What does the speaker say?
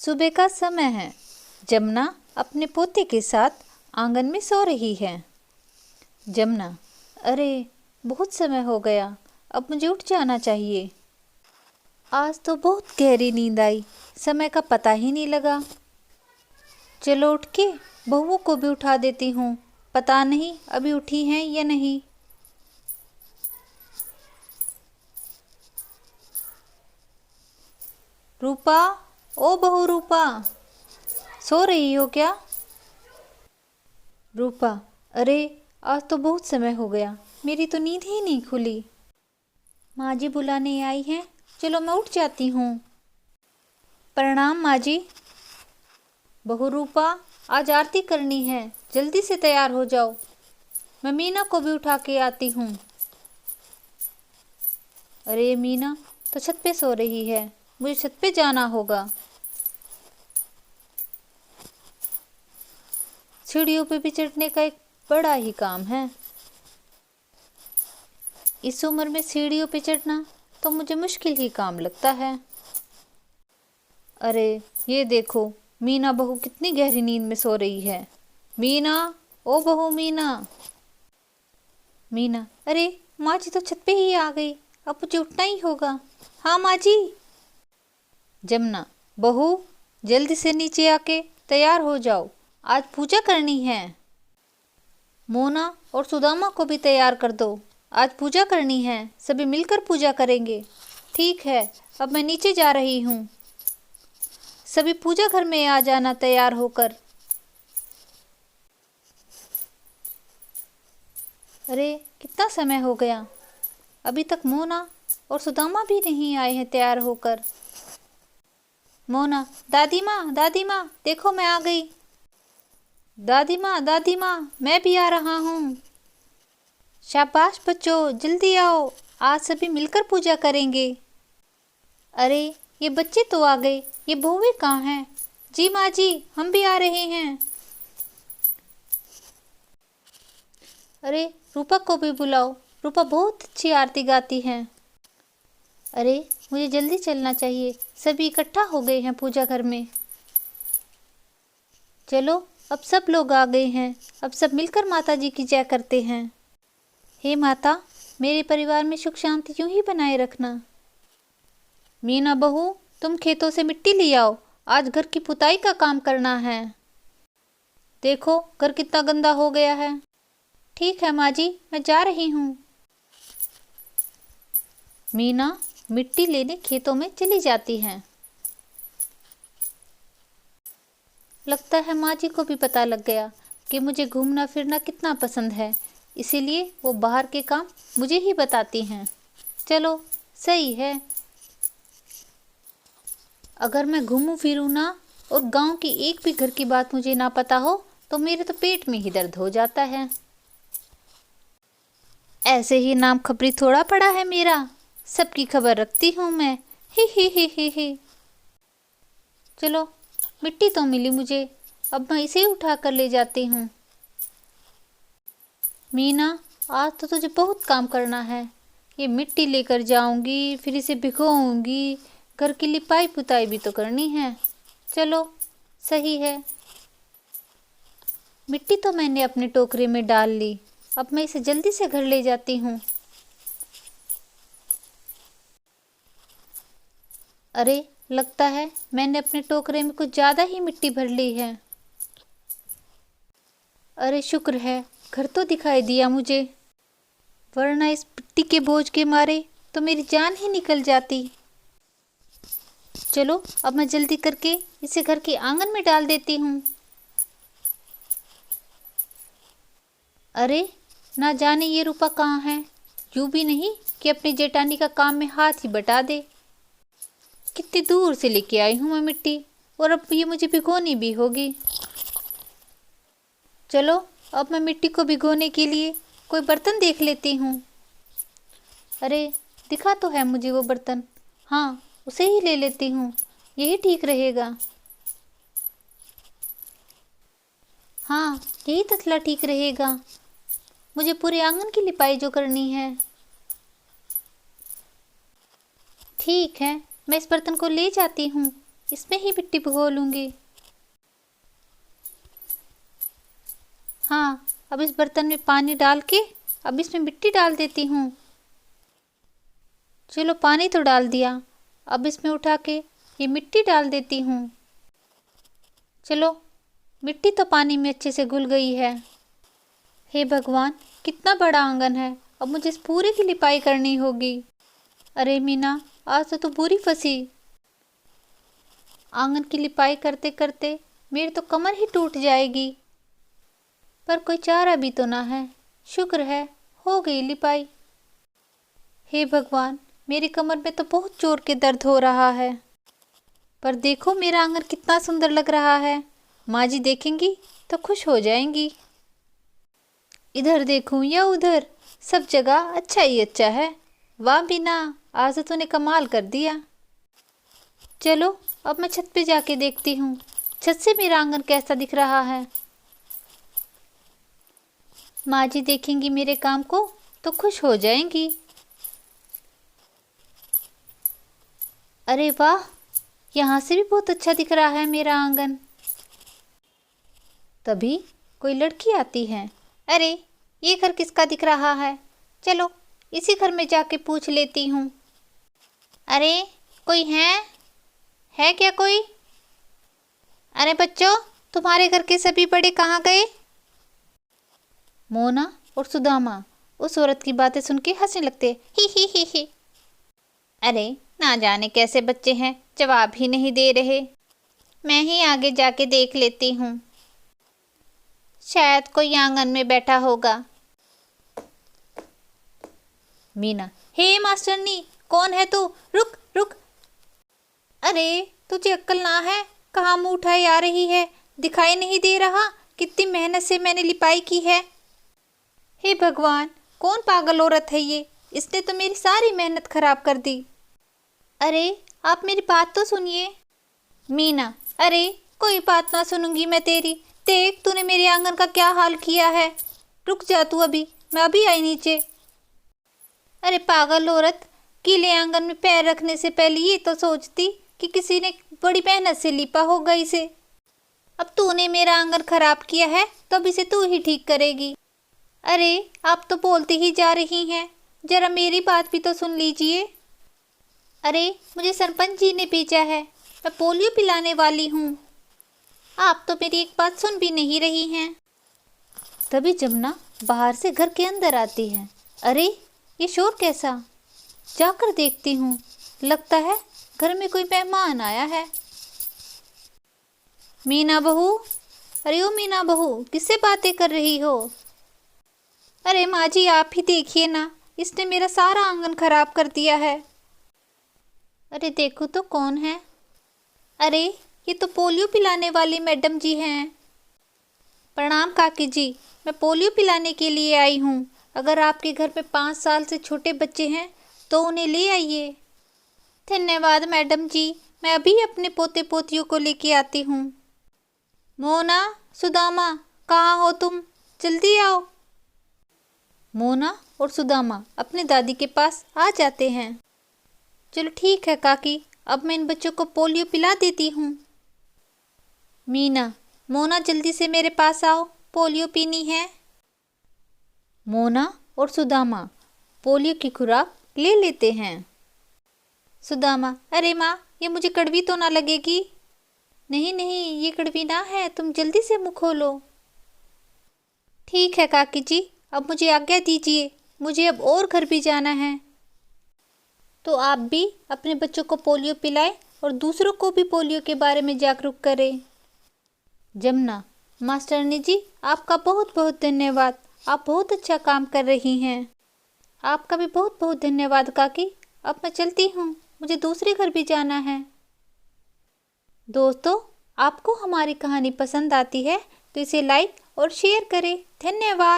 सुबह का समय है। जमुना अपने पोते के साथ आंगन में सो रही है। जमुना, अरे बहुत समय हो गया, अब मुझे उठ जाना चाहिए। आज तो बहुत गहरी नींद आई, समय का पता ही नहीं लगा। चलो उठ के बहुओं को भी उठा देती हूँ, पता नहीं अभी उठी हैं या नहीं। रूपा, ओ बहू रूपा, सो रही हो क्या? रूपा, अरे आज तो बहुत समय हो गया, मेरी तो नींद ही नहीं खुली। माँ जी बुलाने आई हैं, चलो मैं उठ जाती हूँ। प्रणाम माँ जी। बहू रूपा, आज आरती करनी है, जल्दी से तैयार हो जाओ। मैं मीना को भी उठा के आती हूँ। अरे मीना तो छत पे सो रही है, मुझे छत पे जाना होगा। सीढ़ियों पे भी चढ़ने का एक बड़ा ही काम है। इस उम्र में सीढ़ियों पे चढ़ना तो मुझे मुश्किल ही काम लगता है। अरे ये देखो, मीना बहू कितनी गहरी नींद में सो रही है। मीना, ओ बहू मीना। मीना, अरे माँ जी तो छत पे ही आ गई, अब मुझे उठना ही होगा। हाँ माँ जी। जमुना, बहू जल्दी से नीचे आके तैयार हो जाओ, आज पूजा करनी है। मोना और सुदामा को भी तैयार कर दो, आज पूजा करनी है, सभी मिलकर पूजा करेंगे। ठीक है, अब मैं नीचे जा रही हूँ। सभी पूजा घर में आ जाना तैयार होकर। अरे कितना समय हो गया, अभी तक मोना और सुदामा भी नहीं आए हैं तैयार होकर। मोना, दादी माँ देखो मैं आ गई। दादी माँ मैं भी आ रहा हूँ। शाबाश बच्चों, जल्दी आओ, आज सभी मिलकर पूजा करेंगे। अरे ये बच्चे तो आ गए, ये बहुएं कहाँ हैं? जी माँ जी, हम भी आ रहे हैं। अरे रूपा को भी बुलाओ, रूपा बहुत अच्छी आरती गाती हैं। अरे मुझे जल्दी चलना चाहिए, सभी इकट्ठा हो गए हैं पूजा घर में। चलो अब सब लोग आ गए हैं, अब सब मिलकर माता जी की जय करते हैं। हे माता, मेरे परिवार में सुख शांति यूं ही बनाए रखना। मीना बहू, तुम खेतों से मिट्टी ले आओ, आज घर की पुताई का काम करना है। देखो घर कितना गंदा हो गया है। ठीक है माँ जी, मैं जा रही हूँ। मीना मिट्टी लेने खेतों में चली जाती है। लगता है माँ जी को भी पता लग गया कि मुझे घूमना फिरना कितना पसंद है, इसीलिए वो बाहर के काम मुझे ही बताती हैं। चलो सही है, अगर मैं घूमूं फिरूं ना और गांव की एक भी घर की बात मुझे ना पता हो तो मेरे तो पेट में ही दर्द हो जाता है। ऐसे ही नाम खबरी थोड़ा पड़ा है मेरा, सबकी खबर रखती हूँ मैं। ही। चलो मिट्टी तो मिली मुझे, अब मैं इसे ही उठा कर ले जाती हूँ। मीना, आज तो तुझे बहुत काम करना है, ये मिट्टी लेकर जाऊंगी, फिर इसे भिगोऊंगी, घर की लिपाई पुताई भी तो करनी है। चलो सही है, मिट्टी तो मैंने अपने टोकरे में डाल ली, अब मैं इसे जल्दी से घर ले जाती हूँ। अरे लगता है मैंने अपने टोकरे में कुछ ज़्यादा ही मिट्टी भर ली है। अरे शुक्र है घर तो दिखाई दिया मुझे, वरना इस मिट्टी के बोझ के मारे तो मेरी जान ही निकल जाती। चलो अब मैं जल्दी करके इसे घर के आंगन में डाल देती हूँ। अरे ना जाने ये रूपा कहाँ है, यूं भी नहीं कि अपनी जेठानी का काम में हाथ ही बटा दे। कितनी दूर से लेके आई हूँ मैं मिट्टी, और अब ये मुझे भिगोनी भी होगी। चलो अब मैं मिट्टी को भिगोने के लिए कोई बर्तन देख लेती हूँ। अरे दिखा तो है मुझे वो बर्तन, हाँ उसे ही ले लेती हूँ, यही ठीक रहेगा। हाँ यही तसला ठीक रहेगा, मुझे पूरे आंगन की लिपाई जो करनी है। ठीक है, मैं इस बर्तन को ले जाती हूँ, इसमें ही मिट्टी भिगो लूँगी। हाँ, अब इस बर्तन में पानी डाल के अब इसमें मिट्टी डाल देती हूँ। चलो पानी तो डाल दिया, अब इसमें उठा के ये मिट्टी डाल देती हूँ। चलो मिट्टी तो पानी में अच्छे से घुल गई है। हे भगवान, कितना बड़ा आंगन है, अब मुझे इस पूरे की लिपाई करनी होगी। अरे मीना, आज तो तू बुरी फंसी। आंगन की लिपाई करते करते मेरी तो कमर ही टूट जाएगी, पर कोई चारा भी तो ना है। शुक्र है हो गई लिपाई। हे भगवान, मेरी कमर में तो बहुत जोर के दर्द हो रहा है, पर देखो मेरा आंगन कितना सुंदर लग रहा है। माँ जी देखेंगी तो खुश हो जाएंगी। इधर देखूं या उधर, सब जगह अच्छा ही अच्छा है। वाह बीना, आज तो तूने कमाल कर दिया। चलो अब मैं छत पे जाके देखती हूँ, छत से मेरा आंगन कैसा दिख रहा है। माँ जी देखेंगी मेरे काम को तो खुश हो जाएंगी। अरे वाह, यहाँ से भी बहुत अच्छा दिख रहा है मेरा आंगन। तभी कोई लड़की आती है। अरे ये घर किसका दिख रहा है, चलो इसी घर में जाके पूछ लेती हूँ। अरे कोई है क्या कोई? अरे बच्चों, तुम्हारे घर के सभी बड़े कहाँ गए? मोना और सुदामा उस औरत की बातें सुन के हंसने लगते। ही। अरे ना जाने कैसे बच्चे हैं, जवाब ही नहीं दे रहे। मैं ही आगे जाके देख लेती हूँ, शायद कोई आंगन में बैठा होगा। मीना, हे मास्टरनी, कौन है तू? रुक रुक। अरे तुझे अक्ल ना है, कहाँ मुँह उठाई आ रही है, दिखाई नहीं दे रहा कितनी मेहनत से मैंने लिपाई की है। हे भगवान, कौन पागल औरत है ये, इसने तो मेरी सारी मेहनत खराब कर दी। अरे आप मेरी बात तो सुनिए। मीना, अरे कोई बात ना सुनूंगी मैं तेरी। देख तूने मेरे आंगन का क्या हाल किया है। रुक जा तू, अभी मैं अभी आई नीचे। अरे पागल औरत, गीले आंगन में पैर रखने से पहले ये तो सोचती कि किसी ने बड़ी मेहनत से लिपा होगा इसे। अब तूने मेरा आंगन खराब किया है तो अब इसे तू ही ठीक करेगी। अरे आप तो बोलती ही जा रही हैं, जरा मेरी बात भी तो सुन लीजिए। अरे मुझे सरपंच जी ने भेजा है, मैं पोलियो पिलाने वाली हूँ। आप तो मेरी एक बात सुन भी नहीं रही हैं। तभी जमुना बाहर से घर के अंदर आती है। अरे ये शोर कैसा, जाकर देखती हूँ, लगता है घर में कोई मेहमान आया है। मीना बहू, अरे ओ मीना बहू, किससे बातें कर रही हो? अरे माँ जी आप ही देखिए ना, इसने मेरा सारा आंगन खराब कर दिया है। अरे देखो तो कौन है। अरे ये तो पोलियो पिलाने वाली मैडम जी हैं। प्रणाम काकी जी, मैं पोलियो पिलाने के लिए आई हूँ। अगर आपके घर पे 5 साल से छोटे बच्चे हैं तो उन्हें ले आइए। धन्यवाद मैडम जी, मैं अभी अपने पोते पोतियों को लेके आती हूँ। मोना, सुदामा, कहाँ हो तुम, जल्दी आओ। मोना और सुदामा अपने दादी के पास आ जाते हैं। चलो ठीक है काकी, अब मैं इन बच्चों को पोलियो पिला देती हूँ। मीना, मोना जल्दी से मेरे पास आओ, पोलियो पीनी है। मोना और सुदामा पोलियो की खुराक ले लेते हैं। सुदामा, अरे माँ ये मुझे कड़वी तो ना लगेगी? नहीं नहीं, ये कड़वी ना है, तुम जल्दी से मुँह खोलो। ठीक है काकी जी, अब मुझे आज्ञा दीजिए, मुझे अब और घर भी जाना है। तो आप भी अपने बच्चों को पोलियो पिलाएं और दूसरों को भी पोलियो के बारे में जागरूक करें। जमुना, मास्टरनी जी आपका बहुत बहुत धन्यवाद, आप बहुत अच्छा काम कर रही हैं। आपका भी बहुत बहुत धन्यवाद काकी, अब मैं चलती हूँ, मुझे दूसरे घर भी जाना है। दोस्तों, आपको हमारी कहानी पसंद आती है तो इसे लाइक और शेयर करें। धन्यवाद।